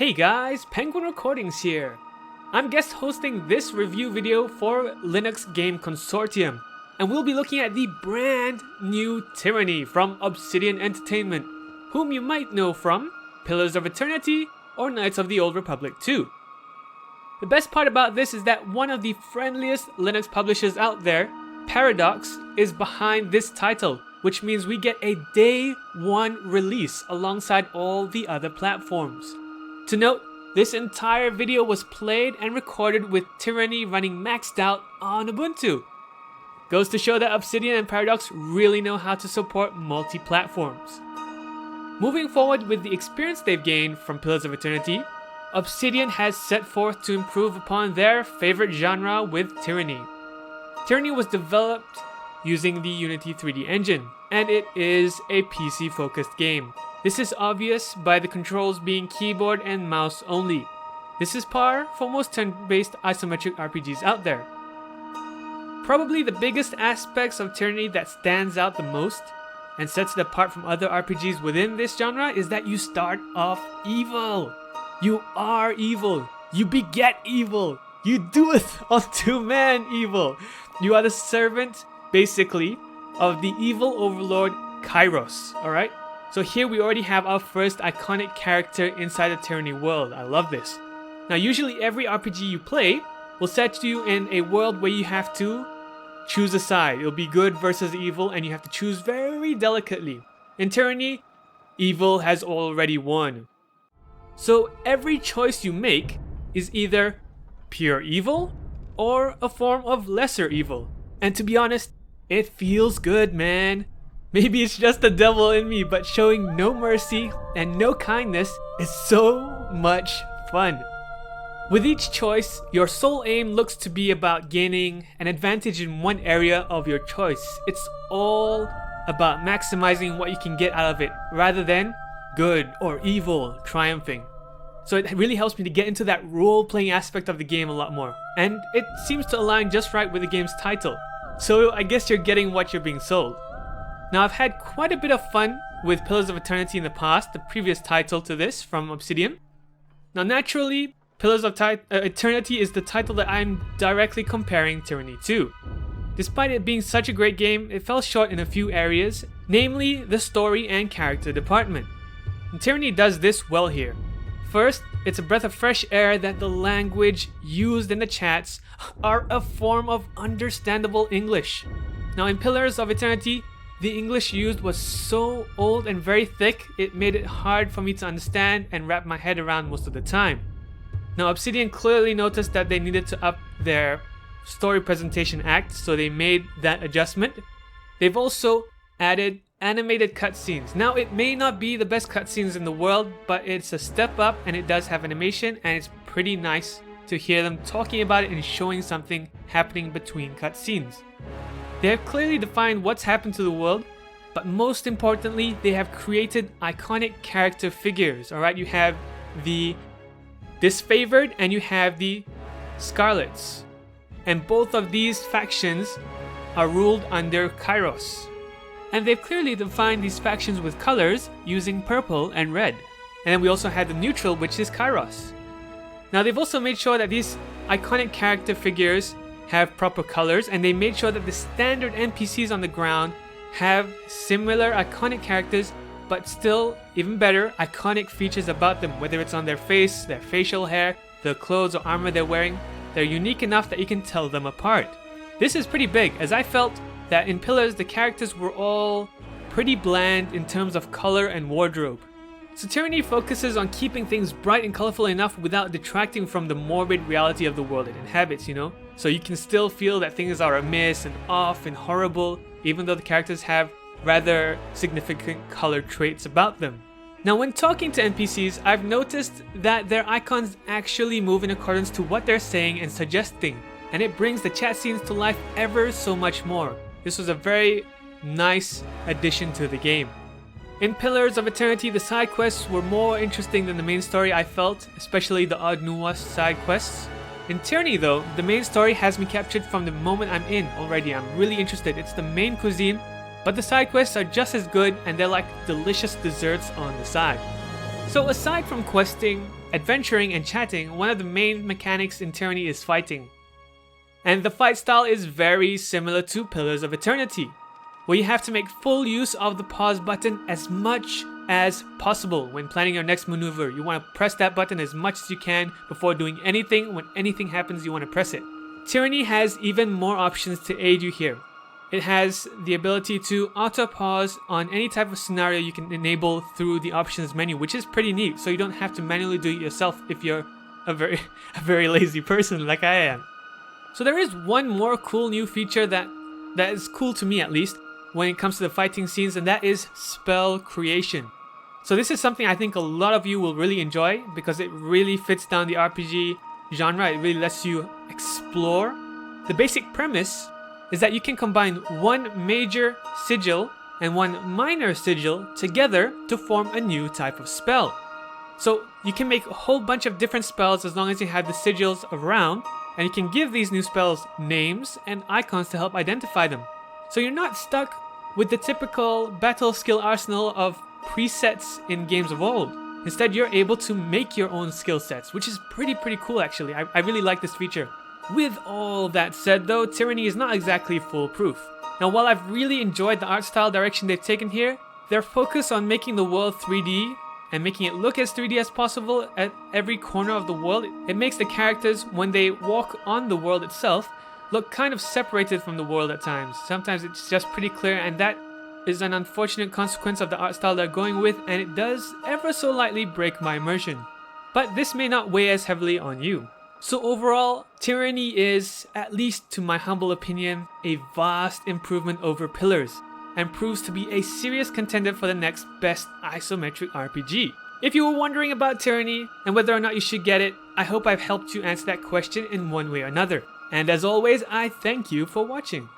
Hey guys, Penguin Recordings here. I'm guest hosting this review video for Linux game Consortium, and we'll be looking at the brand new Tyranny from Obsidian Entertainment, whom you might know from Pillars of Eternity or Knights of the Old Republic 2. The best part about this is that one of the friendliest Linux publishers out there, Paradox, is behind this title, which means we get a day one release alongside all the other platforms. To note, this entire video was played and recorded with Tyranny running maxed out on Ubuntu. Goes to show that Obsidian and Paradox really know how to support multi-platforms. Moving forward with the experience they've gained from Pillars of Eternity, Obsidian has set forth to improve upon their favorite genre with Tyranny. Tyranny was developed using the Unity 3D engine, and it is a PC-focused game. This is obvious by the controls being keyboard and mouse only. This is par for most turn-based isometric RPGs out there. Probably the biggest aspects of Tyranny that stands out the most and sets it apart from other RPGs within this genre is that you start off evil. You are evil. You beget evil. You doeth unto man evil. You are the servant, basically, of the evil overlord Kairos, alright? So here we already have our first iconic character inside the Tyranny world. I love this. Now usually every RPG you play will set you in a world where you have to choose a side. It'll be good versus evil and you have to choose very delicately. In Tyranny, evil has already won. So every choice you make is either pure evil or a form of lesser evil. And to be honest, it feels good, man. Maybe it's just the devil in me, but showing no mercy and no kindness is so much fun. With each choice, your sole aim looks to be about gaining an advantage in one area of your choice. It's all about maximizing what you can get out of it, rather than good or evil triumphing. So it really helps me to get into that role-playing aspect of the game a lot more. And it seems to align just right with the game's title. So I guess you're getting what you're being sold. Now I've had quite a bit of fun with Pillars of Eternity in the past, the previous title to this from Obsidian. Now naturally, Pillars of Eternity is the title that I'm directly comparing Tyranny to. Despite it being such a great game, it fell short in a few areas, namely the story and character department. And Tyranny does this well here. First, it's a breath of fresh air that the language used in the chats are a form of understandable English. Now in Pillars of Eternity, the English used was so old and very thick, it made it hard for me to understand and wrap my head around most of the time. Now Obsidian clearly noticed that they needed to up their story presentation act, so they made that adjustment. They've also added animated cutscenes. Now it may not be the best cutscenes in the world, but it's a step up and it does have animation, and it's pretty nice to hear them talking about it and showing something happening between cutscenes. They have clearly defined what's happened to the world, but most importantly, they have created iconic character figures. Alright, you have the Disfavored and you have the Scarlets. And both of these factions are ruled under Kairos. And they've clearly defined these factions with colors using purple and red. And then we also had the neutral, which is Kairos. Now they've also made sure that these iconic character figures have proper colors, and they made sure that the standard NPCs on the ground have similar iconic characters, but still, even better, iconic features about them, whether it's on their face, their facial hair, the clothes or armor they're wearing. They're unique enough that you can tell them apart. This is pretty big, as I felt that in Pillars the characters were all pretty bland in terms of color and wardrobe. So Tyranny focuses on keeping things bright and colorful enough without detracting from the morbid reality of the world it inhabits, you know? So you can still feel that things are amiss and off and horrible, even though the characters have rather significant color traits about them. Now when talking to NPCs, I've noticed that their icons actually move in accordance to what they're saying and suggesting, and it brings the chat scenes to life ever so much more. This was a very nice addition to the game. In Pillars of Eternity, the side quests were more interesting than the main story, I felt, especially the odd nuanced side quests. In Tyranny though, the main story has me captured from the moment I'm in already. I'm really interested. It's the main cuisine, but the side quests are just as good and they're like delicious desserts on the side. So aside from questing, adventuring, and chatting, one of the main mechanics in Tyranny is fighting. And the fight style is very similar to Pillars of Eternity, where you have to make full use of the pause button as much as possible when planning your next maneuver. You want to press that button as much as you can before doing anything. When anything happens, you want to press it. Tyranny has even more options to aid you here. It has the ability to auto-pause on any type of scenario you can enable through the options menu, which is pretty neat, so you don't have to manually do it yourself if you're a very lazy person like I am. So there is one more cool new feature that is cool to me, at least, when it comes to the fighting scenes, and that is spell creation. So this is something I think a lot of you will really enjoy because it really fits down the RPG genre. It really lets you explore. The basic premise is that you can combine one major sigil and one minor sigil together to form a new type of spell. So you can make a whole bunch of different spells as long as you have the sigils around, and you can give these new spells names and icons to help identify them. So you're not stuck with the typical battle skill arsenal of presets in games of old. Instead, you're able to make your own skill sets, which is pretty cool actually. I really like this feature. With all that said though, Tyranny is not exactly foolproof. Now while I've really enjoyed the art style direction they've taken here, their focus on making the world 3D and making it look as 3D as possible at every corner of the world, it makes the characters, when they walk on the world itself, look kind of separated from the world at times. Sometimes it's just pretty clear, and that is an unfortunate consequence of the art style they're going with, and it does ever so lightly break my immersion. But this may not weigh as heavily on you. So overall, Tyranny is, at least to my humble opinion, a vast improvement over Pillars, and proves to be a serious contender for the next best isometric RPG. If you were wondering about Tyranny and whether or not you should get it, I hope I've helped you answer that question in one way or another. And as always, I thank you for watching.